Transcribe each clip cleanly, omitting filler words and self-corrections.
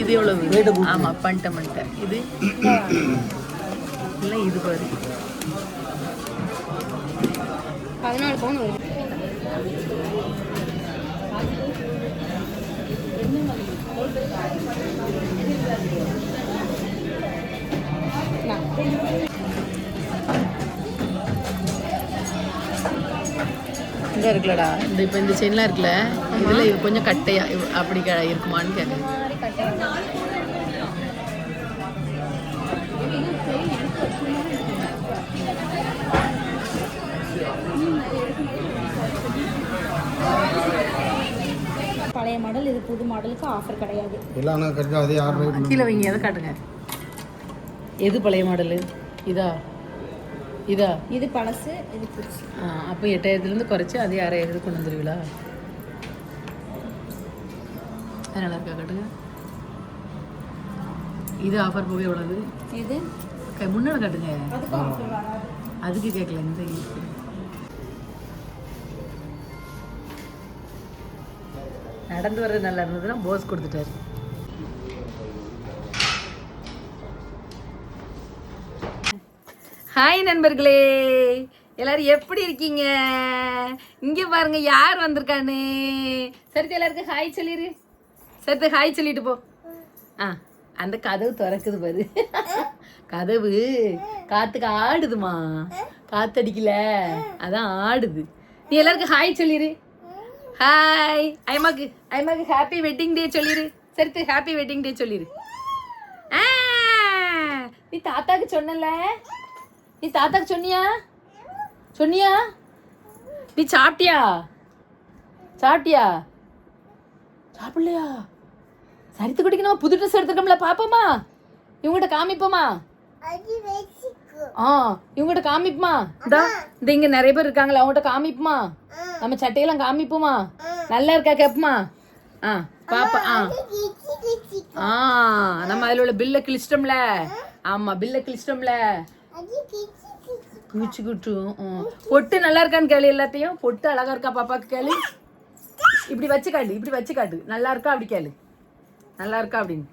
இது எவ்வளவு? ஆமா பண்ணிட்டேன். இது இல்லை, இது பாரு 14 பவுன் வருது. இங்கே இருக்குல்லடா, இந்த செயின்லாம் இருக்குல்ல, இதில் இது கொஞ்சம் கட்டையா அப்படி இருக்குமான்னு கேட்குறேன். பழைய மாடல், இது புது மாடலுக்கு ஆஃபர் கிடையாது. கீழே வைங்க, எதை காட்டுங்க. எது பழைய மாடலு? இதா இது பழசு, இது புதுசு. அப்போ 8000லேருந்து குறைச்சி அதே 6000 கொண்டு வந்துடுவீங்களா? அது நல்லா இருக்கா காட்டுங்க. இது ஆஃபர் போக எவ்வளவு? இது முன்னாடி காட்டுங்க. அதுக்கு கேட்கல. இந்த நடந்து வர்றது நல்லா இருந்ததுன்னா போஸ் கொடுத்துட்டாரு. ஹாய் நண்பர்களே, எல்லாரும் எப்படி இருக்கீங்க? இங்கே பாருங்க யார் வந்திருக்கான்னு. சரித்து எல்லாருக்கும் ஹாய் சொல்லிடு. சரித்து ஹாய் சொல்லிட்டு போ. அந்த கதவு திறக்குது பாரு. கதவு காத்துக்கு ஆடுதுமா, காத்தடிக்கல அதான் ஆடுது. நீ எல்லாருக்கும் ஹாய் சொல்லிடு. ஹாய். ஐமாக்கு ஹாப்பி வெட்டிங் டே சொல்லிடு. சரித்து ஹாப்பி வெட்டிங் டே சொல்லிடு. நீ தாத்தாக்கு சொன்னல, நீ தாத்தாக்கு சொன்னியா? நீ சாப்பிட்டியா? சாப்பிடலையா? சரித்து குட்டிக்கு நம்ம புது ட்ரெஸ் எடுத்துக்கோம்ல, பாப்போமா? இவங்ககிட்ட காமிப்போமா? இவங்ககிட்ட காமிப்புமா? இந்த இங்க நிறைய பேர் இருக்காங்களா, அவங்ககிட்ட காமிப்புமா? நம்ம சட்டையெல்லாம் காமிப்போமா? நல்லா இருக்கா கேப்பமா? பாப்பா. நம்ம அதில் உள்ள பில்லை கிழிச்சிட்டோம்ல. ஆமா, பில்லை கிழிச்சிட்டோம்ல. பொட்டு நல்லா இருக்கான்னு கேளு. எல்லாத்தையும் பொட்டு அழகா இருக்கா பாப்பாக்கு கேளு. இப்படி வச்சு காட்டு. நல்லா இருக்கா அப்படி கேளு. நல்லா இருக்கா அப்படின்னு.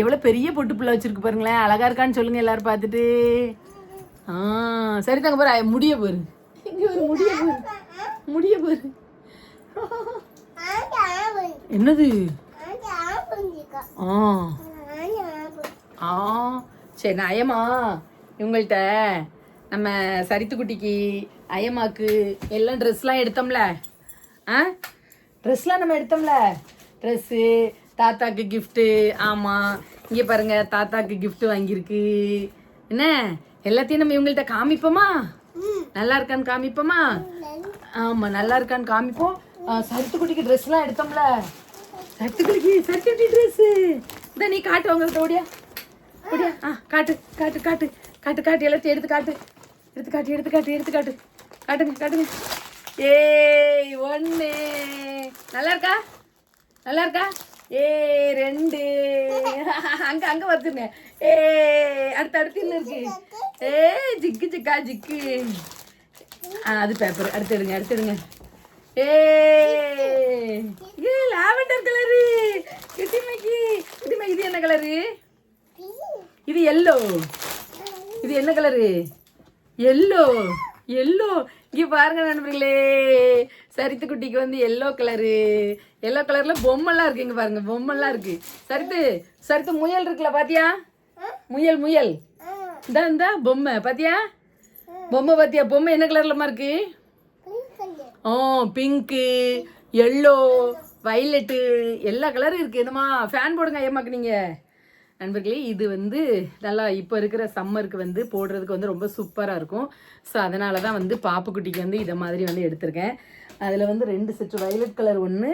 எவ்வளவு பெரிய பொட்டு புள்ள வச்சிருக்கு பாருங்களேன். அழகா இருக்கான்னு சொல்லுங்க எல்லாரும் பார்த்துட்டு. சரி தாங்க பாரு, முடிய பாரு. இங்க ஒரு முடிய பாரு. என்னது? சரி, நான் ஐயம்மா இவங்கள்ட்ட நம்ம சரித்துக்குட்டிக்கு ஐயம்மாக்கு எல்லாம் ட்ரெஸ்லாம் எடுத்தோம்ல. ட்ரெஸ்லாம் நம்ம எடுத்தோம்ல. ட்ரெஸ்ஸு, தாத்தாக்கு கிஃப்ட்டு. ஆமாம், இங்கே பாருங்க தாத்தாக்கு கிஃப்ட்டு வாங்கியிருக்கு. என்ன எல்லாத்தையும் நம்ம இவங்கள்ட்ட காமிப்போமா? நல்லா இருக்கான்னு காமிப்போமா? ஆமாம், நல்லா இருக்கான்னு காமிப்போம். சரித்துக்குட்டிக்கு ட்ரெஸ்லாம் எடுத்தோம்ல. சரித்துக்குட்டி ட்ரெஸ்ஸு இந்த நீ காட்டு அவங்கள்ட்ட. ஓடியா காட்டு எல்லாத்தையும் எடுத்து காட்டு. காட்டுங்க. ஏய் 1. நல்லா இருக்கா? 2. அங்க வச்சுருங்க. அடுத்து என்ன இருக்கு? ஜிக்கு. அது பேப்பர். அடுத்து எடுங்க. Lavender colour. குட்டிமைக்கு இது என்ன கலரு? இது எல்லோ. இது என்ன கலரு? எல்லோ. இங்கே பாருங்க நண்பர்களே, சரித்துக்குட்டிக்கு வந்து எல்லோ கலர்ல பொம்மைலாம் இருக்கு. இங்க பாருங்க பொம்மைலாம் இருக்கு. சரித்து முயல் இருக்குல்ல, பாத்தியா? முயல் இந்த பொம்மை பாத்தியா? பொம்மை என்ன கலர்லமா இருக்கு? பிங்க்கு, எல்லோ, வைலட்டு எல்லா கலரும் இருக்கு. என்னமா ஃபேன் போடுங்க ஐயம்மாக்கு நீங்க. நண்பர்களே, இது வந்து நல்லா இப்போ இருக்கிற சம்மருக்கு வந்து போடுறதுக்கு வந்து ரொம்ப சூப்பராக இருக்கும். ஸோ அதனால தான் வந்து பாப்புக்குட்டிக்கு வந்து இதை மாதிரி வந்து எடுத்திருக்கேன். அதில் வந்து 2 செட்டு வைலட் கலர் ஒன்று.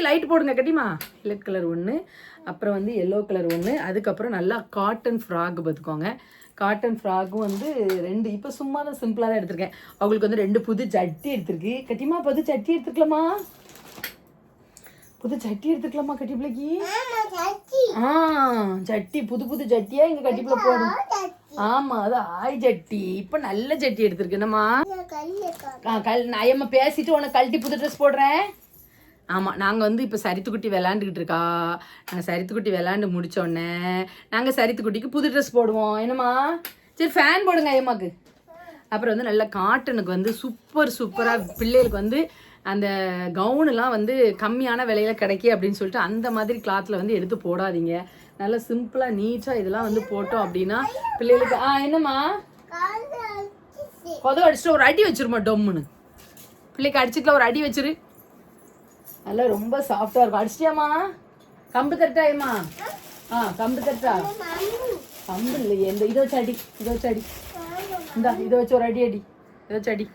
லைட் போடுங்க கட்டிமா. வைலட் கலர் ஒன்று, அப்புறம் வந்து எல்லோ கலர் ஒன்று. அதுக்கப்புறம் நல்லா காட்டன் ஃப்ராக் பார்த்துக்கோங்க. காட்டன் ஃப்ராக்கும் வந்து 2. இப்போ சும்மா தான் சிம்பிளாக தான் எடுத்திருக்கேன். அவங்களுக்கு வந்து 2 புது ஜட்டி எடுத்திருக்கு. கட்டிமா புது ஜட்டி எடுத்துக்கலாமா? கட்டி பிள்ளைக்கு. ஜட்டி புது ஜட்டியா இங்க கட்டிப்புல போடும். ஆமா, அது ஆய் ஜட்டி. இப்ப நல்ல ஜட்டி எடுத்திருக்கு. என்னம்மா ஐயம்மா பேசிட்டு உனக்கு கழட்டி புது ட்ரெஸ் போடுறேன். ஆமாம், நாங்கள் வந்து இப்போ சரித்துக்குட்டி விளாண்டுக்கிட்டு இருக்கா. நாங்கள் சரித்துக்குட்டி விளாண்டு முடித்தோடனே நாங்கள் சரித்துக்குட்டிக்கு புது ட்ரெஸ் போடுவோம். என்னம்மா? சரி, ஃபேன் போடுங்க ஐயம்மாக்கு. அப்புறம் வந்து நல்ல காட்டனுக்கு வந்து சூப்பராக பிள்ளைகளுக்கு வந்து அந்த கவுனுலாம் வந்து கம்மியான விலையில கிடைக்கி அப்படின்னு சொல்லிட்டு அந்த மாதிரி கிளாத்தில் வந்து எடுத்து போடாதீங்க. நல்லா சிம்பிளாக நீட்டாக இதெல்லாம் வந்து போட்டோம் அப்படின்னா பிள்ளைகளுக்கு என்னம்மா அடிச்சுட்டு ஒரு அடி வச்சிருமா டொம்முன்னு. பிள்ளைக்கு அடிச்சுக்கலாம், ஒரு அடி வச்சிரு. நல்லா ரொம்ப சாஃப்டாக இருக்கும். அடிச்சிட்டியாம்மா? கம்பு தட்டாயம்மா? கம்பு தட்டா? கம்பு இல்லையே, இந்த இதை வச்சு அடி. இந்தா இதை வச்சு ஒரு அடி. இதை வச்சு அடி.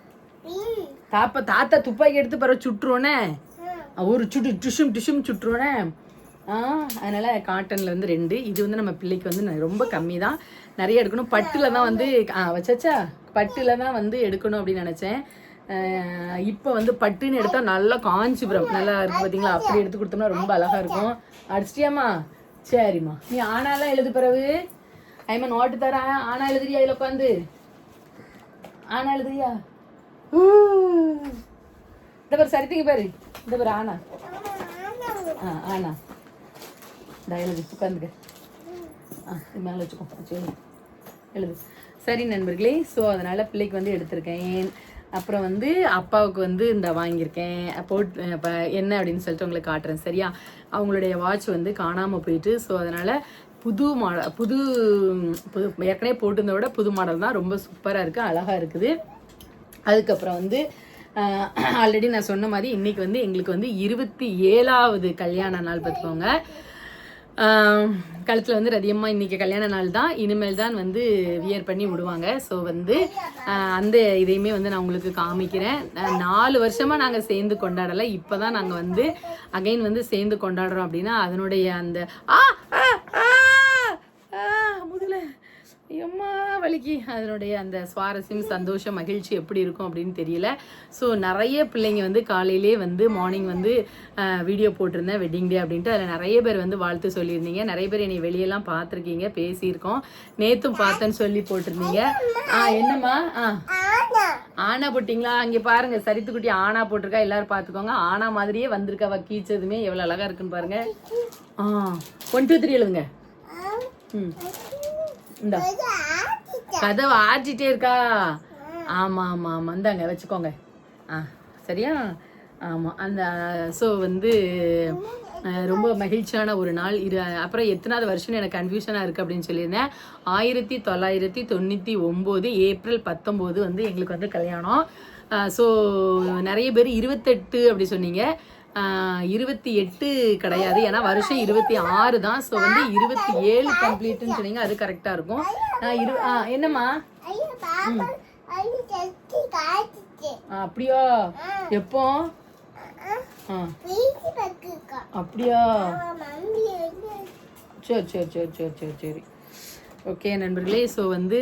தாத்தா துப்பாக்கி எடுத்து பிறகு சுட்டுருவோனே, ஒரு டிஷும் சுட்டுருவோனே. அதனால காட்டனில் வந்து 2. இது வந்து நம்ம பிள்ளைக்கு வந்து ரொம்ப கம்மி தான், நிறைய எடுக்கணும். பட்டில் தான் வந்து வச்சாச்சா, பட்டில் தான் வந்து எடுக்கணும் அப்படின்னு நினச்சேன். இப்போ வந்து பட்டுன்னு எடுத்தால் நல்லா காஞ்சிபுரம் நல்லா இருக்குது பார்த்தீங்களா, அப்படி எடுத்து கொடுத்தோம்னா ரொம்ப அழகாக இருக்கும். அடிச்சிட்டியாம்மா? சரிம்மா. நீ ஆனாலாம் எழுது பிறகு ஐமா நோட்டு தர. ஆனா எழுதுறியா? இதில் உட்காந்து ஆனா எழுதுறியா? இந்த பேர் சரித்திங்க பாரு, இந்த பேர் ஆனா ஆனா இந்த எழுது, உட்காந்துக்க. இது மேலே வச்சுக்கோ, எழுது. சரி நண்பர்களே, ஸோ அதனால் பிள்ளைக்கு வந்து எடுத்திருக்கேன். அப்புறம் வந்து அப்பாவுக்கு வந்து இந்த வாங்கியிருக்கேன். இப்போ என்ன அப்படின்னு சொல்லிட்டு உங்களுக்கு காட்டுறேன். சரியா? அவங்களுடைய வாட்ச் வந்து காணாமல் போயிட்டு, ஸோ அதனால் புது ஏற்கனவே போட்டிருந்த விட புது மாடல் தான், ரொம்ப சூப்பராக இருக்குது, அழகாக இருக்குது. அதுக்கப்புறம் வந்து ஆல்ரெடி நான் சொன்ன மாதிரி இன்றைக்கி வந்து எங்களுக்கு வந்து 27வது கல்யாண நாள் பார்த்துக்கோங்க. கழுத்தில் வந்து ரதியம்மா இன்றைக்கி கல்யாண நாள் தான், இனிமேல் தான் வந்து வியர் பண்ணி விடுவாங்க. ஸோ வந்து அந்த இதையுமே வந்து நான் உங்களுக்கு காமிக்கிறேன். 4 வருஷமாக நாங்கள் சேர்ந்து கொண்டாடலை, இப்போ தான் நாங்கள் வந்து அகைன் வந்து சேர்ந்து கொண்டாடுறோம். அப்படின்னா அதனுடைய அந்த முதல்ல எம்மா வலிக்கு அதனுடைய அந்த சுவாரஸ்யம், சந்தோஷம், மகிழ்ச்சி எப்படி இருக்கும் அப்படின்னு தெரியல. ஸோ நிறைய பிள்ளைங்க வந்து காலையிலே வந்து மார்னிங் வந்து வீடியோ போட்டிருந்தேன் வெட்டிங் டே அப்படின்ட்டு. அதில் நிறைய பேர் வந்து வாழ்த்து சொல்லியிருந்தீங்க. நிறைய பேர் என்னை வெளியெல்லாம் பார்த்துருக்கீங்க, பேசியிருக்கோம். நேற்றும் பார்த்தேன்னு சொல்லி போட்டிருந்தீங்க. என்னம்மா? ஆனா போட்டிங்களா? அங்கே பாருங்க, சரித்துக்குட்டி ஆனா போட்டிருக்கா, எல்லாரும் பார்த்துக்கோங்க. ஆனா மாதிரியே வந்திருக்கா, வக்கீச்சதுமே எவ்வளோ அழகா இருக்குன்னு பாருங்க. 1 2 3 எழுதுங்க. இந்த கதவை ஆட்டிகிட்டே இருக்கா? ஆமாம், இந்தாங்க வச்சுக்கோங்க. சரியா? ஆமாம். அந்த ஸோ வந்து ரொம்ப மகிழ்ச்சியான ஒரு நாள் இது. அப்புறம் எத்தனாவது வருஷம்னு எனக்கு கன்ஃபியூஷனாக இருக்குது அப்படின்னு சொல்லியிருந்தேன். 1999 ஏப்ரல் 19 வந்து எங்களுக்கு வந்து கல்யாணம். ஸோ நிறைய பேர் 28 அப்படி சொன்னீங்க. 28 கிடையாது, ஏன்னா வருஷம் 26 தான். ஸோ வந்து 27 கம்ப்ளீட்னு சொன்னீங்க, அது கரெக்டாக இருக்கும். என்னம்மா? அப்படியா? எப்போ? அப்படியா? சரி. ஓகே நண்பர்களே, ஸோ வந்து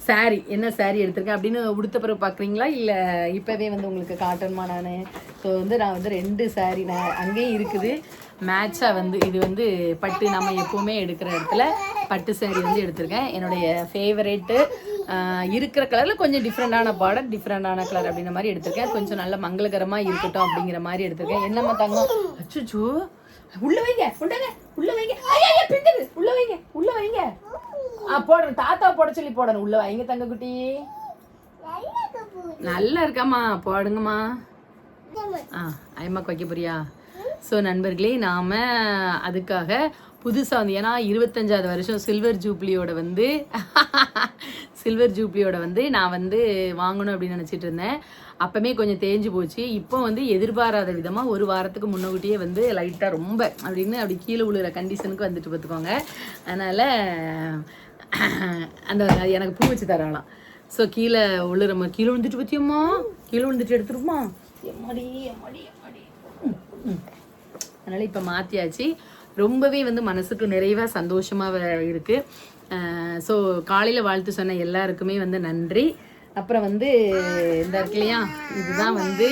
சாரி, என்ன சாரி எடுத்திருக்கேன் அப்படின்னு உடுத்த பிறகு பார்க்குறீங்களா, இல்லை இப்போவே வந்து உங்களுக்கு காட்டணுமா நான்? ஸோ வந்து நான் வந்து 2 சாரி நான் அங்கேயும் இருக்குது மேட்சாக வந்து, இது வந்து பட்டு நம்ம எப்போவுமே எடுக்கிற இடத்துல பட்டு சாரி வந்து எடுத்திருக்கேன். என்னுடைய ஃபேவரேட்டு இருக்கிற கலரில் கொஞ்சம் டிஃப்ரெண்டான பார்டர், டிஃப்ரெண்டான கலர் அப்படின்ற மாதிரி எடுத்திருக்கேன். கொஞ்சம் நல்ல மங்களகரமாக இருக்கட்டும் அப்படிங்கிற மாதிரி எடுத்திருக்கேன். என்னம்மா தங்கம்? அச்சோ, உள்ள வைங்க, உள்ள வைங்க, உள்ள வைங்க. போடுறேன், தாத்தா போட சொல்லி போடணும். உள்ள வைங்க தங்கக்குட்டி. நல்லா இருக்காம்மா, போடுங்கம்மா. ஐயம்மாக்கு வைக்க போறியா? ஸோ நண்பர்களே, நாம் அதுக்காக புதுசாக வந்து, ஏன்னா 25வது வருஷம் சில்வர் ஜூப்ளியோட வந்து நான் வந்து வாங்கணும் அப்படின்னு நினச்சிட்டு இருந்தேன். அப்போமே கொஞ்சம் தேஞ்சு போச்சு. இப்போ வந்து எதிர்பாராத விதமாக 1 வாரத்துக்கு முன்னக்கூட்டியே வந்து லைட்டாக ரொம்ப அப்படி கீழே விழுகிற கண்டிஷனுக்கு வந்துட்டு பார்த்துக்கோங்க. அதனால் அந்த எனக்கு பூ வச்சு தரலாம். ஸோ கீழே விழுந்துட்டு பற்றியம்மா, கீழே விழுந்துட்டு எடுத்துருமா? எம்மாடி. அதனால் இப்போ மாற்றியாச்சு. ரொம்பவே வந்து மனசுக்கு நிறைவாக சந்தோஷமாக இருக்குது. ஸோ காலையில் வாழ்த்து சொன்ன எல்லாருக்குமே வந்து நன்றி. அப்புறம் வந்து இந்த இருக்கு இல்லையா, இதுதான் வந்து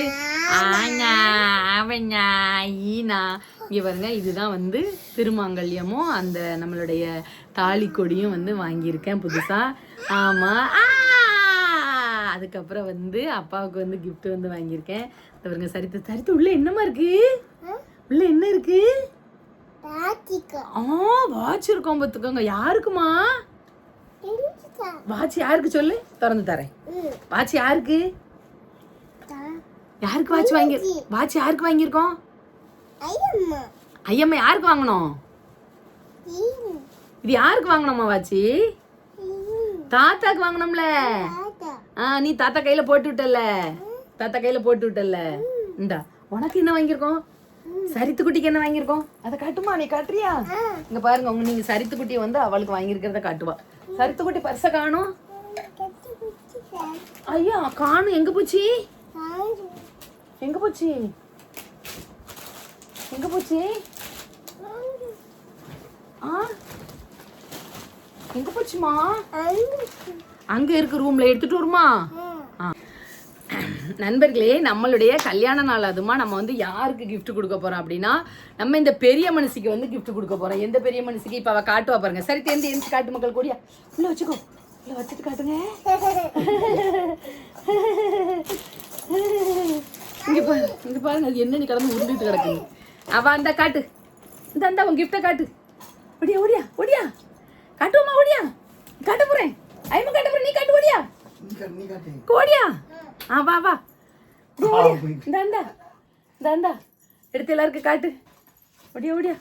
ஈனா, இங்கே பாருங்க, இதுதான் வந்து திருமாங்கல்யமும் அந்த நம்மளுடைய தாலி கொடியும் வந்து வாங்கியிருக்கேன் புதுசாக. ஆமாம், அதுக்கப்புறம் வந்து அப்பாவுக்கு வந்து gift வந்து வாங்கியிருக்கேன். பாருங்க சரித்து உள்ள என்னமா இருக்கு? உள்ள என்ன இருக்கு? வாட்ச் இருக்கும் பார்த்துக்கோங்க. யாருக்குமா வாட்ச்? யாருக்கு சொல்லு, திறந்து தரேன். வாட்ச் யாருக்கு? யாருக்கு வாட்ச் யாருக்கு வாங்கியிருக்கோம்? ஐயம்மா யாருக்கு வாங்கணும்? இது யாருக்கு வாங்கணுமா வாட்சி? தாத்தாக்கு வாங்கணும்ல. நீ தாத்தா கையில போட்டு விட்டல. இந்தா உனக்கு என்ன வாங்கியிருக்கோம்? சரித்து குட்டிக்கு என்ன வாங்கியிருக்கோம்? அதை காட்டுமா? நீ காட்டுறியா? இங்க பாருங்க, நீங்க சரித்து குட்டியை வந்து அவளுக்கு வாங்கியிருக்கிறத காட்டுவா. சரித்து குட்டி பர்ஸ காணும். ஐயா காணும். எங்க போச்சு? எங்க போச்சுமா? அங்க இருக்கு, ரூம்ல எடுத்துட்டு வருமா? நண்பர்களே, நம்மளுடைய கல்யாண நாள் அதுமா நம்ம வந்து யாருக்கு கிஃப்ட் கொடுக்க போறோம் அப்படின்னா, நம்ம இந்த பெரிய மனுஷிக்கு வந்து கிஃப்ட் கொடுக்க போறோம். எந்த பெரிய மனுஷிக்கு? இப்ப அவ காட்டுவா பாருங்க. சரி, எந்த காட்டு மக்கள் கூடியா உள்ள வச்சுக்கோ. உள்ள வச்சுட்டு காட்டுங்க. இங்க பாருங்க, அது என்ன நீ கடந்து உருண்டிட்டு கிடக்கு. அவ அந்த காட்டு, இந்த உன் கிஃப்ட காட்டு. ஓடியா காட்டுவோமா? காட்ட போறேன். ஐயமா காட்ட போறேன். நீ காட்டு. ஓடியா வா. இந்தா எடுத்து எல்லாருக்கும் காட்டு. ஓடியா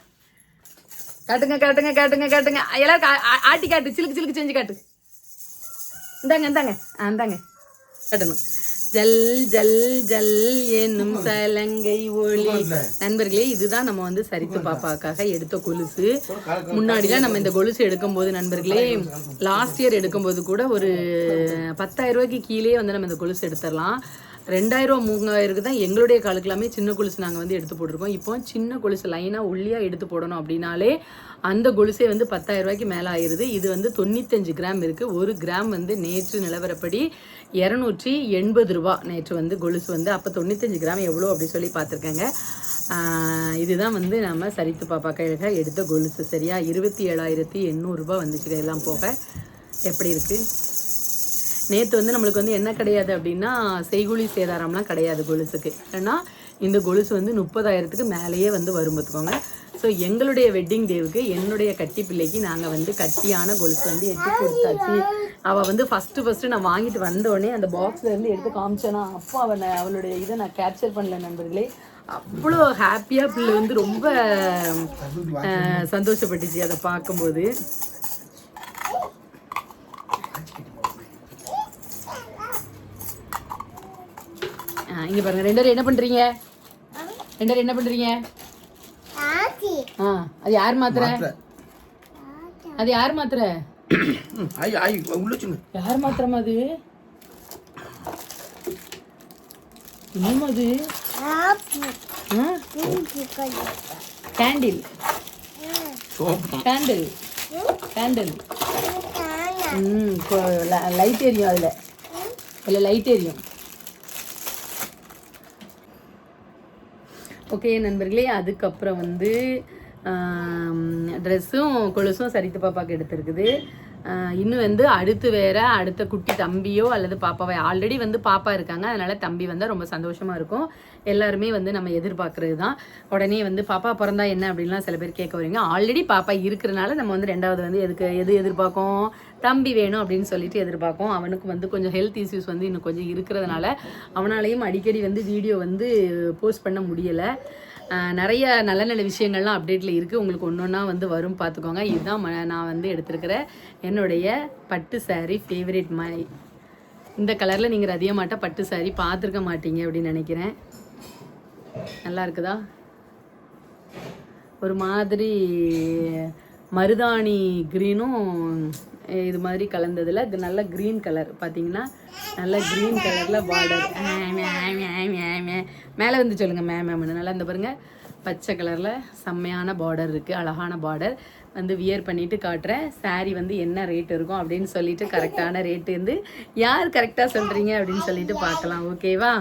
காட்டுங்க. எல்லாருக்கும் ஆட்டி காட்டு. சிலுக்கு செஞ்சு காட்டு. இந்தாங்க காட்டணும். ஜல் ஜல் ஜல் என்னும் சலங்கை ஒளி. நண்பர்களே, இதுதான் நம்ம வந்து சரித்து பாப்பாக்காக எடுத்த கொலுசு. முன்னாடிலாம் நம்ம இந்த கொலுசு எடுக்கும்போது நண்பர்களே, லாஸ்ட் இயர் எடுக்கும்போது கூட ஒரு 10,000 ரூபாய்க்கு கீழே வந்து நம்ம இந்த கொலுசு எடுத்துடலாம். 2000 3000 தான் எங்களுடைய காலுக்கெல்லாமே சின்ன கொலுசு நாங்கள் வந்து எடுத்து போட்டிருக்கோம். இப்போ சின்ன கொலுசு லைனாக ஒல்லியாக எடுத்து போடணும் அப்படின்னாலே அந்த கொலுசே வந்து 10,000 ரூபாய்க்கு மேலே ஆயிடுது. இது வந்து 95 கிராம் இருக்குது. 1 கிராம் வந்து நேற்று நிலவரப்படி 280 ரூபா நேற்று வந்து கொலுசு வந்து. அப்போ 95 கிராம் எவ்வளோ அப்படி சொல்லி பார்த்துருக்கேங்க. இதுதான் வந்து நம்ம சரித்து பாப்பா கையில் எடுத்த கொலுசு. சரியா 27,800 ரூபா வந்துச்சு எல்லாம் போக. எப்படி இருக்குது? நேற்று வந்து நம்மளுக்கு வந்து என்ன கிடையாது அப்படின்னா, செய்கூலி சேதாரம்லாம் கிடையாது கொலுசுக்கு. ஏன்னா இந்த கொலுசு வந்து 30,000க்கு மேலேயே வந்து வரும் பார்த்துக்கோங்க. ஸோ எங்களுடைய வெட்டிங் டேவுக்கு என்னுடைய கட்டி பிள்ளைக்கு நாங்கள் வந்து கட்டியான கொலுசு வந்து எடுத்து கொடுத்தாச்சு. அவள் வந்து ஃபஸ்ட்டு நான் வாங்கிட்டு வந்தோடனே அந்த பாக்ஸ்லேருந்து எடுத்து காமிச்சேன்னா, அப்போ அவளுடைய இதை நான் கேப்சர் பண்ணல நண்பர்களே. அவ்வளோ ஹாப்பியாக பிள்ளை வந்து ரொம்ப சந்தோஷப்பட்டுச்சு அதை பார்க்கும்போது. இங்க பாருங்க, 2 பேரும் என்ன பண்றீங்க? அது யார் மாத்திர? யார் மாத்திரமா அது? என்னமா அது? கேண்டில். லைட் எரியும். அதுல லைட் எரியும். ஓகே நண்பர்களே, அதுக்கப்புறம் வந்து ட்ரெஸ்ஸும் கொலுசும் சரித்து பாப்பாவுக்கு எடுத்துருக்குது. இன்னும் வந்து அடுத்த குட்டி தம்பியோ அல்லது பாப்பாவை, ஆல்ரெடி வந்து பாப்பா இருக்காங்க, அதனால தம்பி வந்தால் ரொம்ப சந்தோஷமாக இருக்கும். எல்லாருமே வந்து நம்ம எதிர்பார்க்கறது தான். உடனே வந்து பாப்பா பிறந்தா என்ன அப்படின்லாம் சில பேர் கேட்க வரீங்க. ஆல்ரெடி பாப்பா இருக்கிறனால நம்ம வந்து 2வது வந்து எது எதிர்பார்க்கோம்? தம்பி வேணும் அப்படின்னு சொல்லிட்டு எதிர்பார்க்கோம். அவனுக்கு வந்து கொஞ்சம் ஹெல்த் இஷ்யூஸ் வந்து இன்னும் கொஞ்சம் இருக்கிறதுனால அவனாலையும் அடிக்கடி வந்து வீடியோ வந்து போஸ்ட் பண்ண முடியலை. நிறைய நல்ல நல்ல விஷயங்கள்லாம் அப்டேட்டில் இருக்குது. உங்களுக்கு ஒன்றா வந்து வரும், பார்த்துக்கோங்க. இதுதான் நான் வந்து எடுத்திருக்கிற என்னுடைய பட்டு சாரீ ஃபேவரேட். இந்த கலரில் நீங்கள் அதிகமாட்ட பட்டு சாரீ பார்த்துருக்க மாட்டீங்க அப்படின்னு நினைக்கிறேன். நல்லா இருக்குதா? ஒரு மாதிரி மருதாணி க்ரீனும் இது மாதிரி கலந்ததில் இது நல்ல க்ரீன் கலர். பார்த்தீங்கன்னா நல்ல க்ரீன் கலரில் பார்டர். மேலே வந்து சொல்லுங்கள் மேம்னு. நல்லா இந்த பாருங்கள், பச்சை கலரில் செம்மையான பார்டர் இருக்குது. அழகான பார்டர் வந்து வியர் பண்ணிவிட்டு காட்டுறேன். சாரீ வந்து என்ன ரேட் இருக்கும் அப்படின்னு சொல்லிட்டு கரெக்டான ரேட்டு வந்து யார் கரெக்டாக சொல்கிறீங்க அப்படின்னு சொல்லிட்டு பார்க்கலாம். ஓகேவா?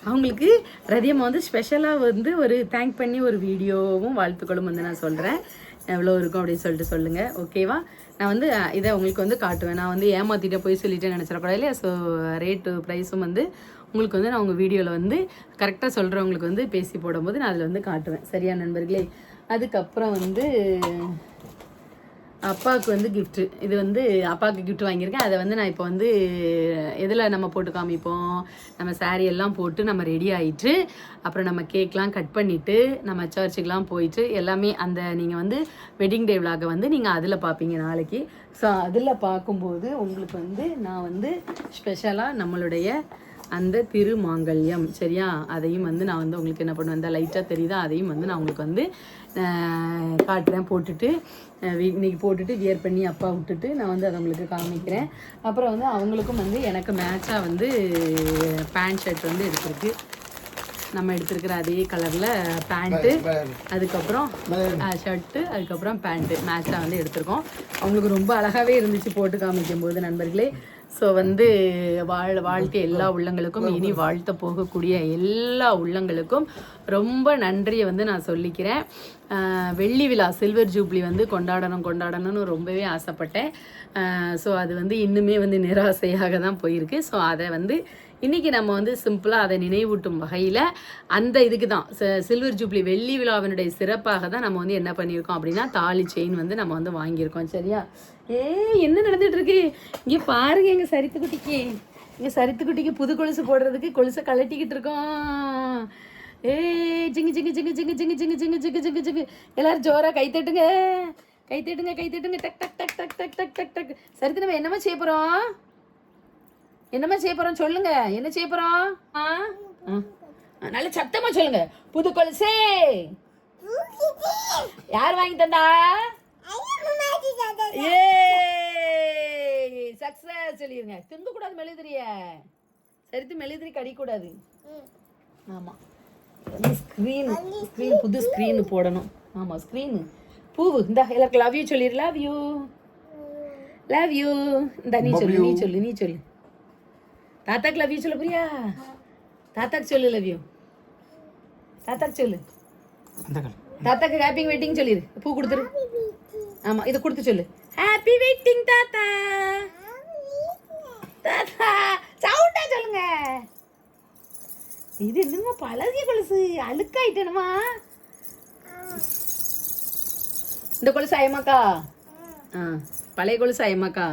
அவங்களுக்கு ரதியம்மா வந்து ஸ்பெஷலாக வந்து ஒரு தேங்க் பண்ணி ஒரு வீடியோவும் வாழ்த்துக்களும் வந்து நான் சொல்கிறேன். எவ்வளோ இருக்கும் அப்படின்னு சொல்லிட்டு சொல்லுங்கள், ஓகேவா? நான் வந்து இதை உங்களுக்கு வந்து காட்டுவேன். நான் வந்து ஏமாற்றிட்டே போய் சொல்லிட்டேன்னு நினச்சிடக்கூடாது இல்லையா? ஸோ ரேட்டு ப்ரைஸும் வந்து உங்களுக்கு வந்து நான் உங்கள் வீடியோவில் வந்து கரெக்டாக சொல்கிறவங்களுக்கு வந்து பேசி போடும்போது நான் அதில் வந்து காட்டுவேன். சரியா நண்பர்களே? அதுக்கப்புறம் வந்து அப்பாவுக்கு வந்து கிஃப்ட்டு, இது வந்து அப்பாவுக்கு கிஃப்ட் வாங்கியிருக்கேன். அதை வந்து நான் இப்போ வந்து எதில் நம்ம போட்டு காமிப்போம், நம்ம சாரீ எல்லாம் போட்டு நம்ம ரெடி ஆகிட்டு அப்புறம் நம்ம கேக்லாம் கட் பண்ணிவிட்டு நம்ம சர்ச்சுக்கெலாம் போயிட்டு எல்லாமே அந்த நீங்கள் வந்து வெட்டிங் டே விலாகை வந்து நீங்கள் அதில் பார்ப்பீங்க நாளைக்கு. ஸோ அதில் பார்க்கும்போது உங்களுக்கு வந்து நான் வந்து ஸ்பெஷலாக நம்மளுடைய அந்த திருமாங்கல்யம், சரியா, அதையும் வந்து நான் வந்து உங்களுக்கு என்ன பண்ணுவேன், அந்த லைட்டாக தெரியுதா, அதையும் வந்து நான் உங்களுக்கு வந்து காட்டுறேன். போட்டுட்டு இன்னைக்கு போட்டுட்டு வியர் பண்ணி அப்பா விட்டுட்டு நான் வந்து அதை உங்களுக்கு காமிக்கிறேன். அப்புறம் வந்து அவங்களுக்கும் வந்து எனக்கு மேட்சாக வந்து பேண்ட் ஷர்ட் வந்து எடுத்துருக்கு. நம்ம எடுத்துருக்கிற அதே கலரில் பேண்ட்டு, அதுக்கப்புறம் ஷர்ட்டு, அதுக்கப்புறம் பேண்ட்டு மேட்சாக வந்து எடுத்திருக்கோம். அவங்களுக்கு ரொம்ப அழகாகவே இருந்துச்சு போட்டு காமிக்கும் போது நண்பர்களே. ஸோ வந்து வாழ்க்கை எல்லா உள்ளங்களுக்கும், இனி வாழ்த்த போகக்கூடிய எல்லா உள்ளங்களுக்கும் ரொம்ப நன்றியை வந்து நான் சொல்லிக்கிறேன். வெள்ளி விழா சில்வர் ஜூப்ளி வந்து கொண்டாடணும்னு ரொம்பவே ஆசைப்பட்டேன். ஸோ அது வந்து இன்னுமே வந்து நிராசையாக தான் போயிருக்கு. ஸோ அதை வந்து இன்றைக்கி நம்ம வந்து சிம்பிளாக அதை நினைவூட்டும் வகையில் அந்த இதுக்கு தான் சில்வர் ஜூப்ளி வெள்ளி விழாவினுடைய சிறப்பாக தான் நம்ம வந்து என்ன பண்ணியிருக்கோம் அப்படின்னா தாலி செயின் வந்து நம்ம வந்து வாங்கியிருக்கோம். சரியா? என்ன நடந்துகிட்ருக்கு இங்கே பாருங்க, எங்கள் சரித்துக்குட்டிக்கு புது கொலுசு போடுறதுக்கு கொலுசை கழட்டிக்கிட்டு இருக்கோம். ஜிங்கு ஜிங்கு ஜிங்கு ஜிங்கு ஜிங்கு ஜிங்கு ஜிங்கு ஜிங்கு ஜிங்கு ஜிங்கு எல்லாரும் ஜோராக கைத்தட்டுங்க. டக் டக் டக் டக் டக் டக் டக் டக். சரித்து நம்ம என்னமா செய்ய போகிறோம் சொல்லுங்க, என்ன செய்ய போகிறோம்? நல்ல சத்தமா சொல்லுங்க. புது கொலுசே யார் வாங்கி தந்தா? சக்சஸ் சொல்லிருங்க. திங்க கூடாது மெழுதிரிய, சரித்து மெழுதிரி கடிக்கூடாது. ஆமா, ஸ்க்ரீன் புது ஸ்க்ரீன் போடணும். ஆமா, ஸ்க்ரீன் பூவு இந்த எல்லாருக்கும் லவ் யூ சொல்லிடு. லவ் யூ இந்த நீ சொல்லு. தாத்தாக்கு லவ் யூ சொல்ல பிரியா? தாத்தாக்கு சொல்லு லவ் யூ. தாத்தாக்கு சொல்லு. தாத்தாக்கு ஹாப்பி வெட்டிங் சொல்லிடு. பூ கொடுத்துரு. ஆமா, இதை கொடுத்து சொல்லு. ஹாப்பி வெட்டிங் தாத்தா. சவுண்டா சொல்லுங்க. இது என்னமா பழகிய கொலுசு, அழுக்காயிட்டேனுமா? இந்த கொலுசு ஐயமாக்கா? பழைய கொலுசு ஐயமாக்கா?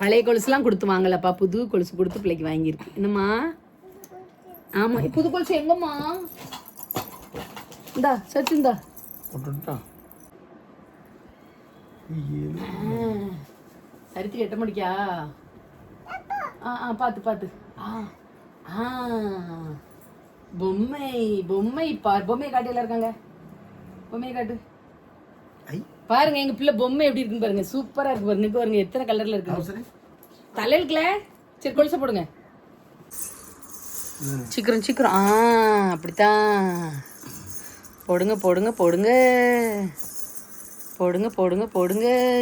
பழைய கொலுசுலாம் கொடுத்து வாங்கலப்பா, புது கொலுசு கொடுத்து பிள்ளைக்கு வாங்கியிருக்கு. என்னம்மா? ஆமா, புது கொலுசு எங்கம்மா? இந்தா சச்சு இந்தா. சரித்து எட்ட முடிக்கா? பார்த்து பொம்மை பார். பொம்மையை காட்டி எல்லாம் இருக்காங்க. பொம்மையை காட்டு பாருங்க. எங்க பிள்ளை பொம்மை எப்படி இருக்குன்னு பாருங்க. சூப்பரா இருக்கு பாருங்க. பாருங்க எத்தனை கலர்ல இருக்கு. தலையில சரி கொலுசை போடுங்க. சீக்கிரம். அப்படித்தான் போடுங்க.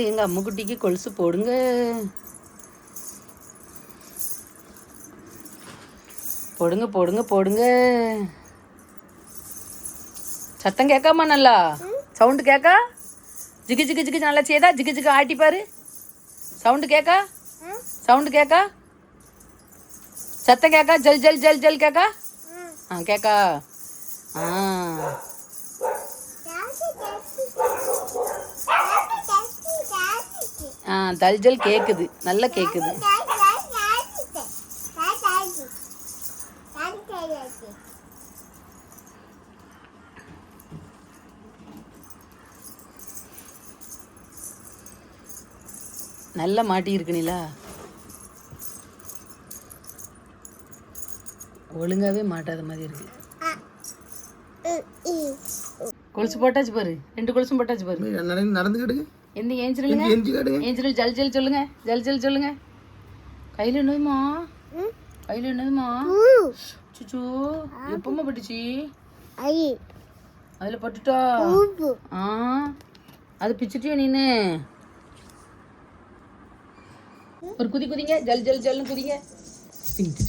எங்க அம்முக்குட்டிக்கு கொலுசு போடுங்க. போடுங்க. சத்தம் கேட்காமா? நல்லா சவுண்டு கேட்கா? ஜிகு ஜிகு ஜிகு நல்லா செய்தா? ஜிகு ஜிகு ஆட்டி பாரு. சவுண்டு கேட்கா? சத்தம் கேட்கா? ஜல் ஜல் ஜல் ஜல் கேட்கா? கேட்கா? ஜல் ஜல் கேக்குது, நல்லா கேக்குது. நல்லா மாட்டி இருக்குனீங்களா? ஒழுங்காவே மாட்டாத மாதிரி இருக்கு. கொலுசு போட்டாச்சு பாரு. 2 கொலுசும் போட்டாச்சு பாரு. நடந்துக்கிட்டு எந்த ஏஞ்சல் ஜல் ஜல் சொல்லுங்க. கையில என்னதுமா? சுச்சு எப்பமா பட்டுச்சு? அதுல பட்டுட்டா? அது பிச்சுட்டியா நீனு? ஒரு குதிங்க. ஜல் ஜல் ஜல்னு குதிங்க. ஜிங்கு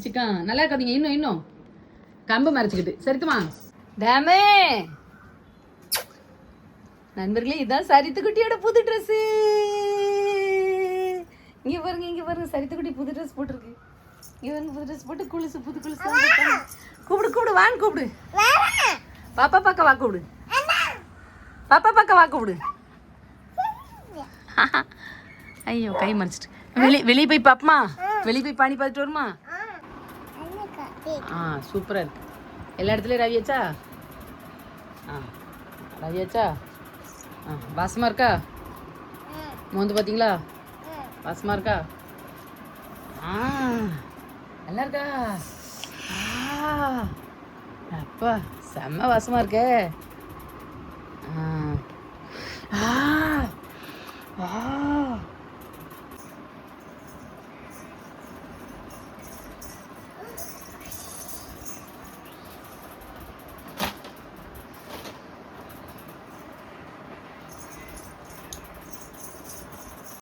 சிக்கான். நல்லா இருக்காதீங்க. இன்னும் கம்பு மறைச்சிக்கிட்டு. சரிக்குமா? டேமே நண்பர்களே இதான் சரித்துக்குட்டியோட புது ட்ரெஸ். இங்க பாருங்க சரித்துக்குட்டி புது ட்ரெஸ் போட்டிருக்கு. இங்க வந்து புது ட்ரெஸ் போட்டு புது குளிசு கூப்பிடு வாங்க கூப்பிடு. பாப்பா பார்க்க வா கூப்பிடு. பாப்பா பார்க்க வா கூப்பிடு. ஐயோ கை மறைச்சிட்டு வெளியே போய் பாப்பமா, வெளியே போய் பானி பார்த்துட்டு வருமா? சூப்பராக இருக்கு. எல்லா இடத்துலையும் ரவியாச்சா? ரவியாச்சா? வாசமாக இருக்கா? மோந்து பார்த்தீங்களா? வாசமாக இருக்கா? நல்லா இருக்கா? அப்பா செம்ம வாசமாக இருக்கே.